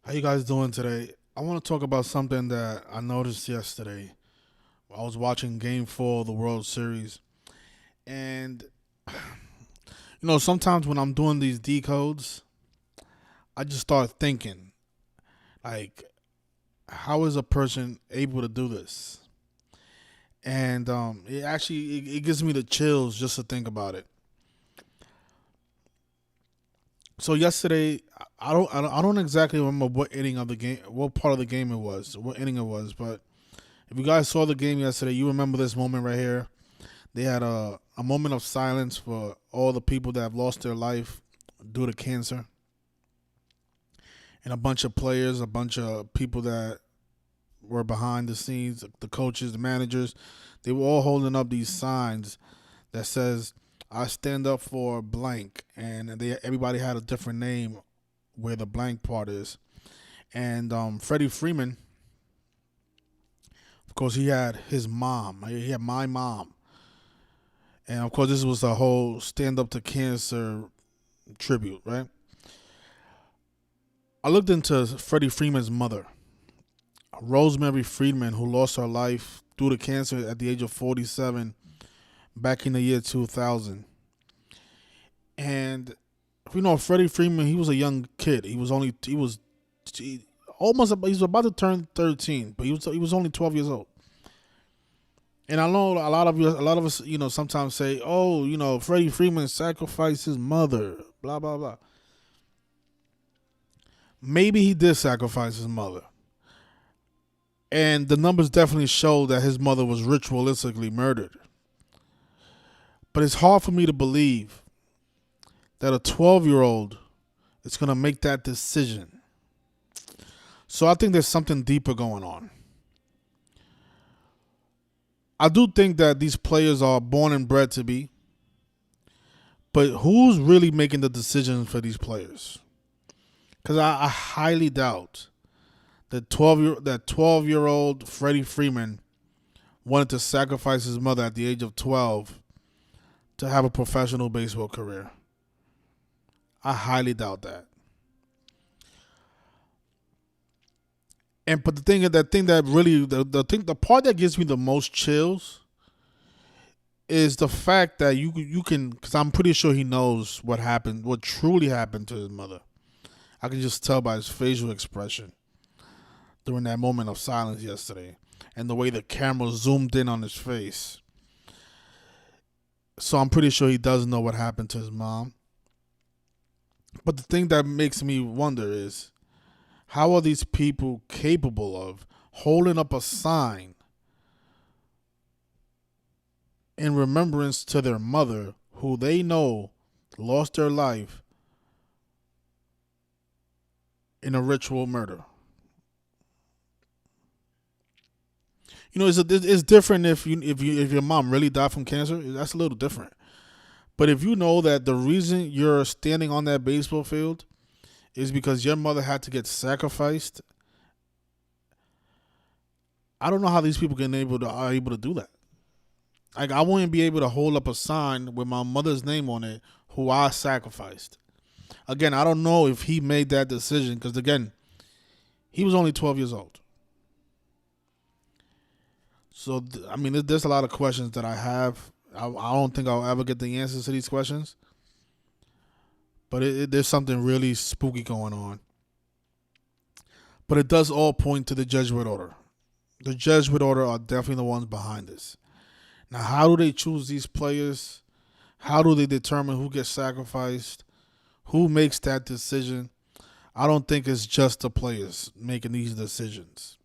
How you guys doing today? I want to talk about something that I noticed yesterday. I was watching Game 4 of the World Series, and sometimes when I'm doing these decodes, I just start thinking, like, how is a person able to do this? And it gives me the chills just to think about it. So yesterday, I don't exactly remember what inning of the game, what part of the game it was, what inning it was, but if you guys saw the game yesterday, you remember this moment right here. They had a moment of silence for all the people that have lost their life due to cancer. And a bunch of players, a bunch of people that were behind the scenes, the coaches, the managers, they were all holding up these signs that says, I stand up for blank. And everybody had a different name where the blank part is. And Freddie Freeman, of course, he had his mom. He had my mom. And of course, this was a whole stand up to cancer tribute, right? I looked into Freddie Freeman's mother, Rosemary Freeman, who lost her life due to cancer at the age of 47 back in the year 2000. And Freddie Freeman, he was a young kid. He was about to turn 13, but he was only 12 years old. And I know a lot of us, sometimes say, "Oh, Freddie Freeman sacrificed his mother." Blah blah blah. Maybe he did sacrifice his mother, and the numbers definitely show that his mother was ritualistically murdered. But it's hard for me to believe that a 12-year-old is gonna make that decision. So I think there's something deeper going on. I do think that these players are born and bred to be, but who's really making the decisions for these players? Because I highly doubt that 12-year-old Freddie Freeman wanted to sacrifice his mother at the age of 12 to have a professional baseball career. I highly doubt that. And but the part that gives me the most chills is the fact that you can, because I'm pretty sure he knows what happened, what truly happened to his mother. I can just tell by his facial expression during that moment of silence yesterday, and the way the camera zoomed in on his face. So I'm pretty sure he does know what happened to his mom. But the thing that makes me wonder is, how are these people capable of holding up a sign in remembrance to their mother, who they know lost their life in a ritual murder? It's different if your mom really died from cancer. That's a little different. But if you know that the reason you're standing on that baseball field is because your mother had to get sacrificed, I don't know how these people are able to do that. Like, I wouldn't be able to hold up a sign with my mother's name on it, who I sacrificed. Again, I don't know if he made that decision because, again, he was only 12 years old. So, there's a lot of questions that I have. I don't think I'll ever get the answers to these questions. But there's something really spooky going on. But it does all point to the Jesuit Order. The Jesuit Order are definitely the ones behind this. Now, how do they choose these players? How do they determine who gets sacrificed? Who makes that decision? I don't think it's just the players making these decisions.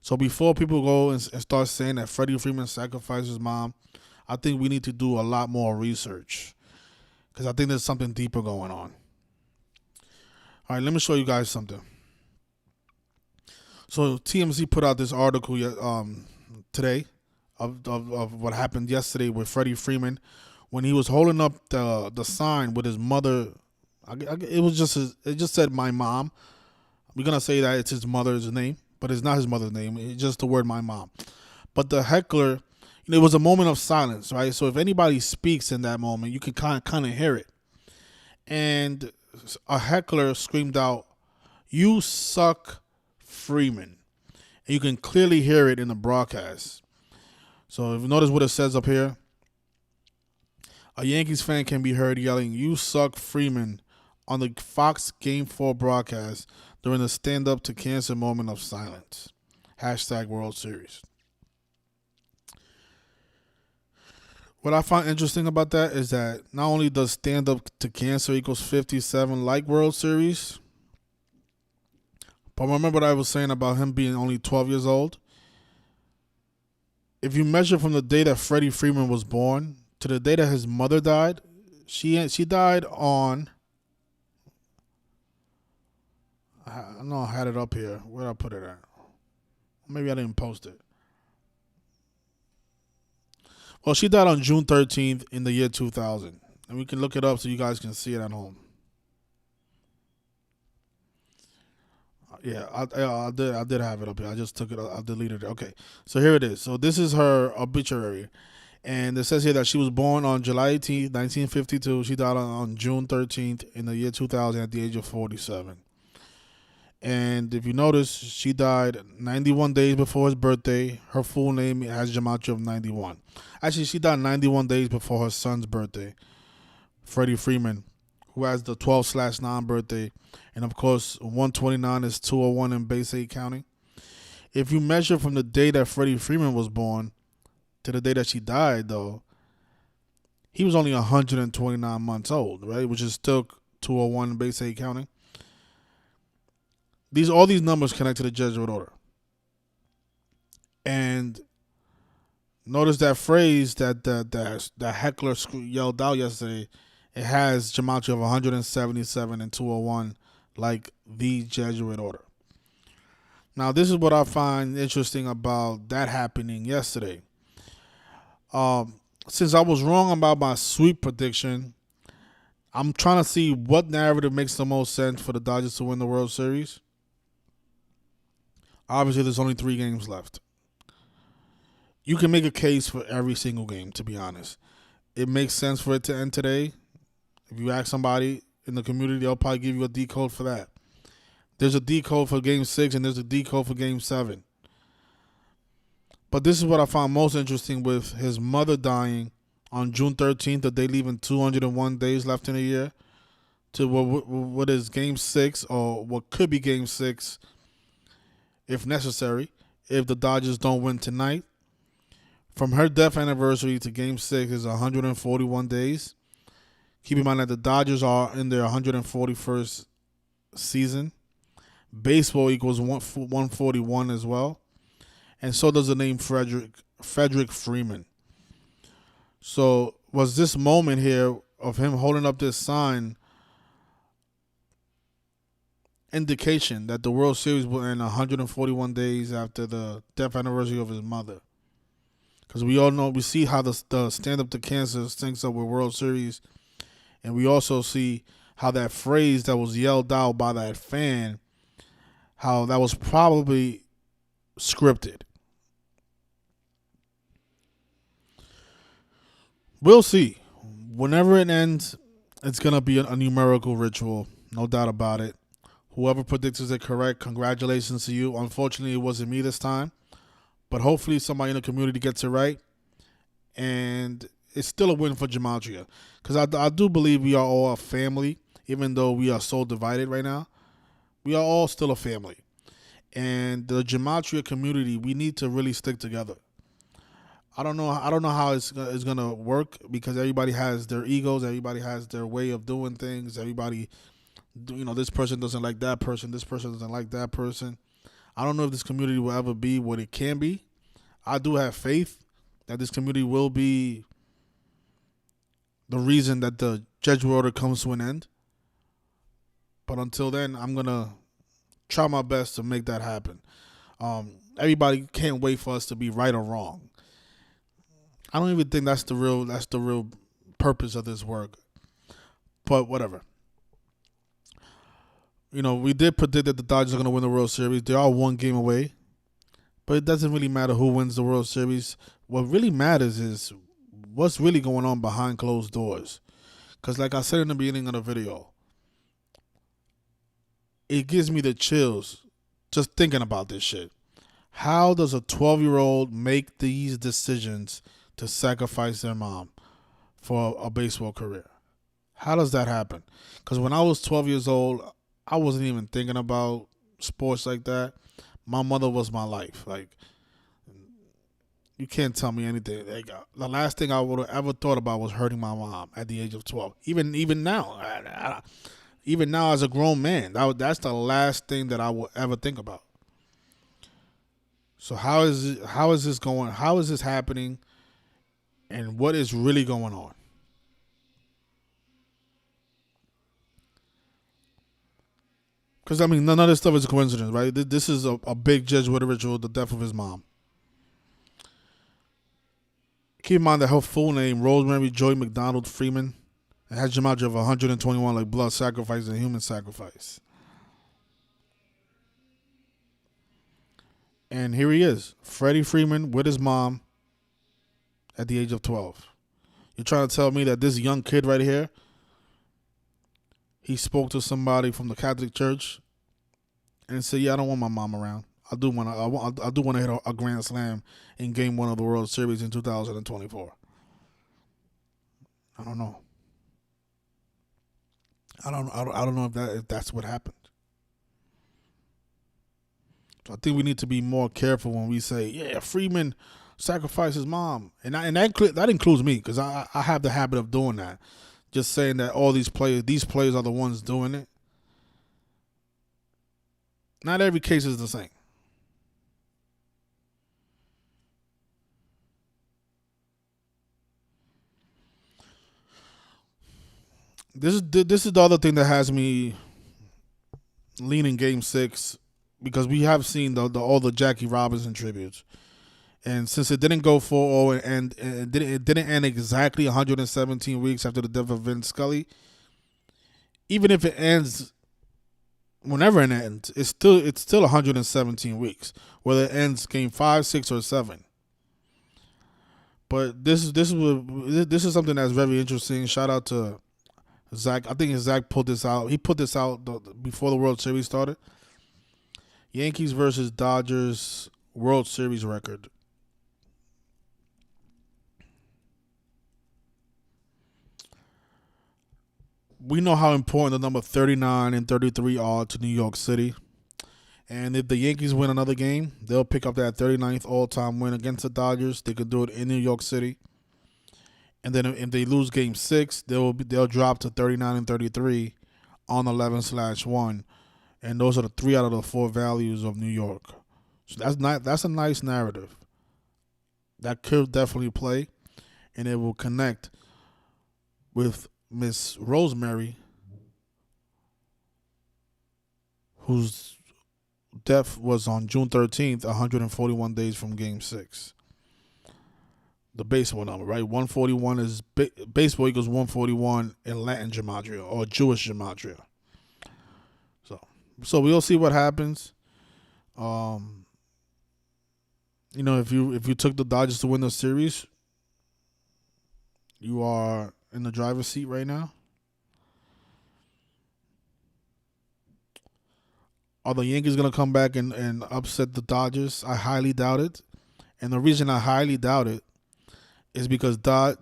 So before people go and start saying that Freddie Freeman sacrificed his mom, I think we need to do a lot more research, because I think there's something deeper going on. All right, let me show you guys something. So TMZ put out this article today of what happened yesterday with Freddie Freeman when he was holding up the sign with his mother. It just said my mom. We're gonna say that it's his mother's name, but it's not his mother's name. It's just the word my mom. But the heckler, it was a moment of silence, right? So if anybody speaks in that moment, you can kind of hear it. And a heckler screamed out, "You suck, Freeman." And you can clearly hear it in the broadcast. So if you notice what it says up here, a Yankees fan can be heard yelling, "You suck, Freeman," on the Fox Game 4 broadcast during the stand up to cancer moment of silence. Hashtag World Series. What I find interesting about that is that not only does stand up to cancer equals 57 like World Series, but remember what I was saying about him being only 12 years old? If you measure from the day that Freddie Freeman was born to the day that his mother died, she died on, I know I had it up here. Where did I put it at? Maybe I didn't post it. Well, she died on June 13th in the year 2000. And we can look it up so you guys can see it at home. Yeah, I did have it up here. I just took it. I deleted it. Okay, so here it is. So this is her obituary, and it says here that she was born on July 18th, 1952. She died on June 13th in the year 2000 at the age of 47. And if you notice, she died 91 days before his birthday. Her full name has gematria of 91. Actually, she died 91 days before her son's birthday, Freddie Freeman, who has the 12/9 birthday. And of course, 129 is 201 in base 8 counting. If you measure from the day that Freddie Freeman was born to the day that she died, though, he was only 129 months old, right? Which is still 201 in base 8 counting. All these numbers connect to the Jesuit Order. And notice that phrase that heckler yelled out yesterday. It has gematria of 177 and 201, like the Jesuit Order. Now, this is what I find interesting about that happening yesterday. Since I was wrong about my sweep prediction, I'm trying to see what narrative makes the most sense for the Dodgers to win the World Series. Obviously, there's only 3 games left. You can make a case for every single game, to be honest. It makes sense for it to end today. If you ask somebody in the community, they'll probably give you a decode for that. There's a decode for Game 6 and there's a decode for Game 7. But this is what I found most interesting with his mother dying on June 13th, the day leaving 201 days left in a year, to what is Game 6, or what could be Game 6, if necessary, if the Dodgers don't win tonight. From her death anniversary to Game 6 is 141 days. Keep in mind that the Dodgers are in their 141st season. Baseball equals 141 as well. And so does the name Frederick Freeman. So was this moment here of him holding up this sign indication that the World Series will end 141 days after the death anniversary of his mother? Because we all know, we see how the stand-up to cancer syncs up with World Series. And we also see how that phrase that was yelled out by that fan, how that was probably scripted. We'll see. Whenever it ends, it's going to be a numerical ritual. No doubt about it. Whoever predicts it correct, congratulations to you. Unfortunately, it wasn't me this time. But hopefully somebody in the community gets it right. And it's still a win for gematria. Because I do believe we are all a family. Even though we are so divided right now, we are all still a family. And the gematria community, we need to really stick together. I don't know how it's going to work, because everybody has their egos. Everybody has their way of doing things. Everybody, this person doesn't like that person. This person doesn't like that person. I don't know if this community will ever be what it can be. I do have faith that this community will be the reason that the Jesuit Order comes to an end. But until then, I'm going to try my best to make that happen. Everybody can't wait for us to be right or wrong. I don't even think that's the real purpose of this work. But whatever. We did predict that the Dodgers are going to win the World Series. They are 1 game away. But it doesn't really matter who wins the World Series. What really matters is what's really going on behind closed doors. Because like I said in the beginning of the video, it gives me the chills just thinking about this shit. How does a 12-year-old make these decisions to sacrifice their mom for a baseball career? How does that happen? Because when I was 12 years old, I wasn't even thinking about sports like that. My mother was my life. Like, you can't tell me anything. Like, the last thing I would have ever thought about was hurting my mom at the age of 12. Even now, even now as a grown man, that's the last thing that I will ever think about. So how is this going? How is this happening? And what is really going on? Because, I mean, none of this stuff is a coincidence, right? This is a big Jesuit ritual, the death of his mom. Keep in mind that her full name, Rosemary Joy McDonald Freeman, and has gematria of 121, like blood sacrifice and human sacrifice. And here he is, Freddie Freeman with his mom at the age of 12. You're trying to tell me that this young kid right here, he spoke to somebody from the Catholic Church and said, "Yeah, I don't want my mom around. I do want to hit a grand slam in Game 1 of the World Series in 2024." I don't know. I don't know if that's what happened. So I think we need to be more careful when we say, "Yeah, Freeman sacrificed his mom," and that includes me, because I have the habit of doing that. Just saying that all these players are the ones doing it. Not every case is the same. This is the other thing that has me leaning Game 6, because we have seen all the Jackie Robinson tributes, and since it didn't go 4-0 and it didn't end exactly 117 weeks after the death of Vince Scully, even if it ends whenever it ends, it's still 117 weeks, whether it ends Game 5, 6, or 7. But this is something that's very interesting. Shout out to Zach. I think Zach pulled this out. He put this out before the World Series started. Yankees versus Dodgers World Series record. We know how important the number 39 and 33 are to New York City. And if the Yankees win another game, they'll pick up that 39th all-time win against the Dodgers. They could do it in New York City. And then if they lose Game 6, they'll drop to 39 and 33 on 11/1. And those are the 3 out of the 4 values of New York. So that's a nice narrative. That could definitely play, and it will connect with Miss Rosemary, whose death was on June 13th, 141 days from Game 6. The baseball number, right? 141 is baseball equals 141 in Latin gematria or Jewish gematria. So we'll see what happens. If you took the Dodgers to win the series, you are in the driver's seat right now. Are the Yankees going to come back and upset the Dodgers? I highly doubt it. And the reason I highly doubt it is because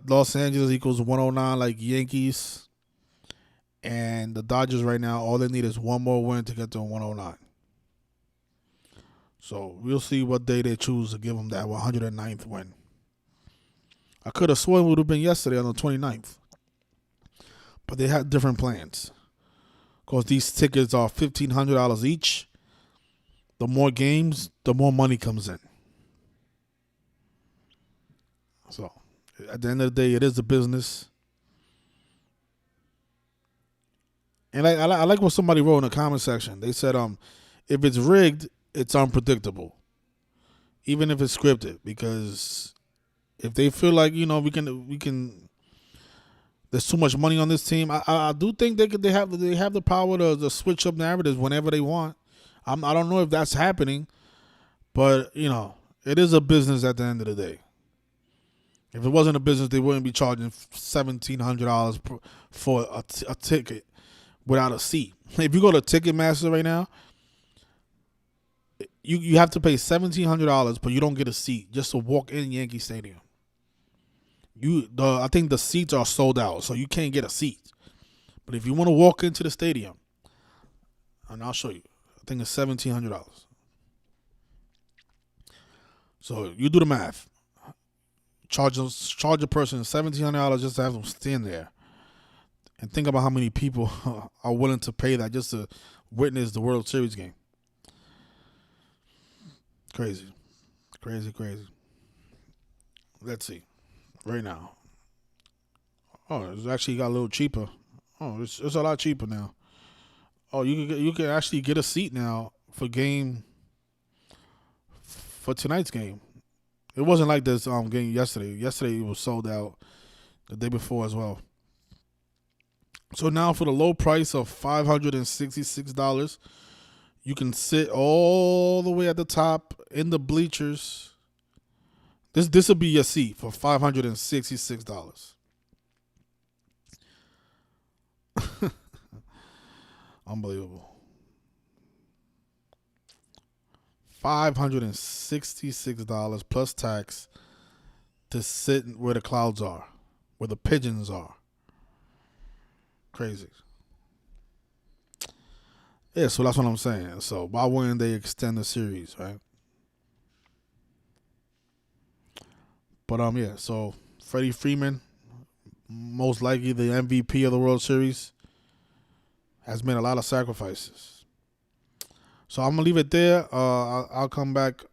Los Angeles equals 109 like Yankees. And the Dodgers right now, all they need is one more win to get to 109. So we'll see what day they choose to give them that 109th win. I could have sworn it would have been yesterday on the 29th. But they had different plans. Because these tickets are $1,500 each. The more games, the more money comes in. So at the end of the day, it is a business. And I like what somebody wrote in the comment section. They said, if it's rigged, it's unpredictable, even if it's scripted. Because if they feel like we can, there's too much money on this team. I do think they have the power to switch up narratives whenever they want. I don't know if that's happening, but it is a business at the end of the day. If it wasn't a business, they wouldn't be charging $1,700 for a ticket without a seat. If you go to Ticketmaster right now, you have to pay $1,700, but you don't get a seat just to walk in Yankee Stadium. I think the seats are sold out, so you can't get a seat. But if you want to walk into the stadium, and I'll show you, I think it's $1,700. So you do the math. Charge a person $1,700 just to have them stand there, and think about how many people are willing to pay that just to witness the World Series game. Crazy. Let's see. Right now. Oh, it's actually got a little cheaper. Oh, it's a lot cheaper now. Oh, you can actually get a seat now for tonight's game. It wasn't like this game yesterday. Yesterday it was sold out the day before as well. So now for the low price of $566, you can sit all the way at the top in the bleachers. This will be your seat for $566. Unbelievable. $566 plus tax to sit where the clouds are, where the pigeons are. Crazy. Yeah, so that's what I'm saying. So why wouldn't they extend the series, right? But yeah, so Freddie Freeman, most likely the MVP of the World Series, has made a lot of sacrifices. So I'm gonna leave it there. I'll come back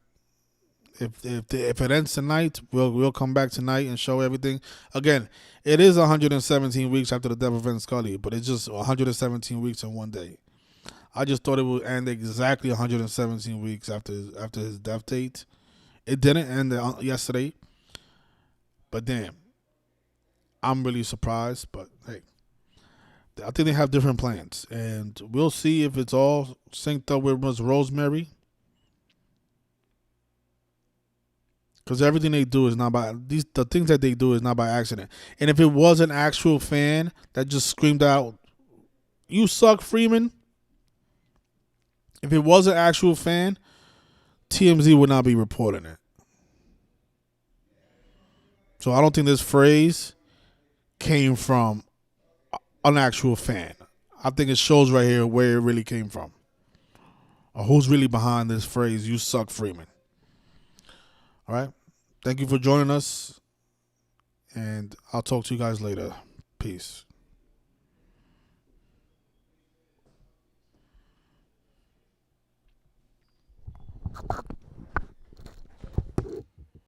if it ends tonight. We'll come back tonight and show everything. Again, it is 117 weeks after the death of Vin Scully, but it's just 117 weeks in one day. I just thought it would end exactly 117 weeks after his death date. It didn't end yesterday, but damn, I'm really surprised. But hey, I think they have different plans, and we'll see if it's all synced up with Miss Rosemary. Because everything they do is not the things that they do is not by accident. And if it was an actual fan that just screamed out, "You suck, Freeman," if it was an actual fan, TMZ would not be reporting it. So I don't think this phrase came from an actual fan. I think it shows right here where it really came from, or who's really behind this phrase, "You suck, Freeman." All right. Thank you for joining us, and I'll talk to you guys later. Peace.